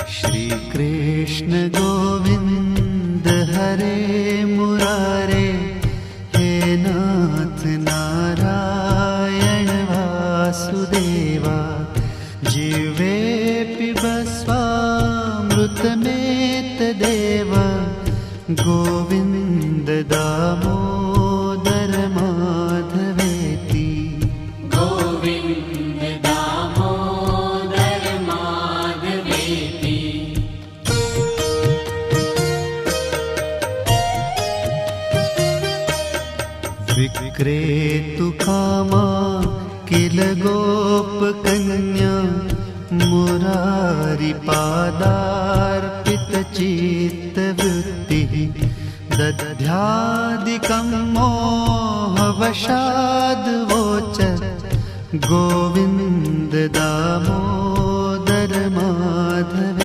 श्री कृष्ण गोविंद हरे मुरारे, हे नाथ नारायण वासुदेवा। जीवे पिबस्वामृतमेतदेव, गोविंद दामोदर माधवेति। गोविंद दामोदर माधवेति। विक्रेतु कामा किल गोपकन्या, मुरारिपादार्पितचित्तवृत्तिः। दध्यादिकं मोहवशाद्वोचत्, गोविन्द दामोदर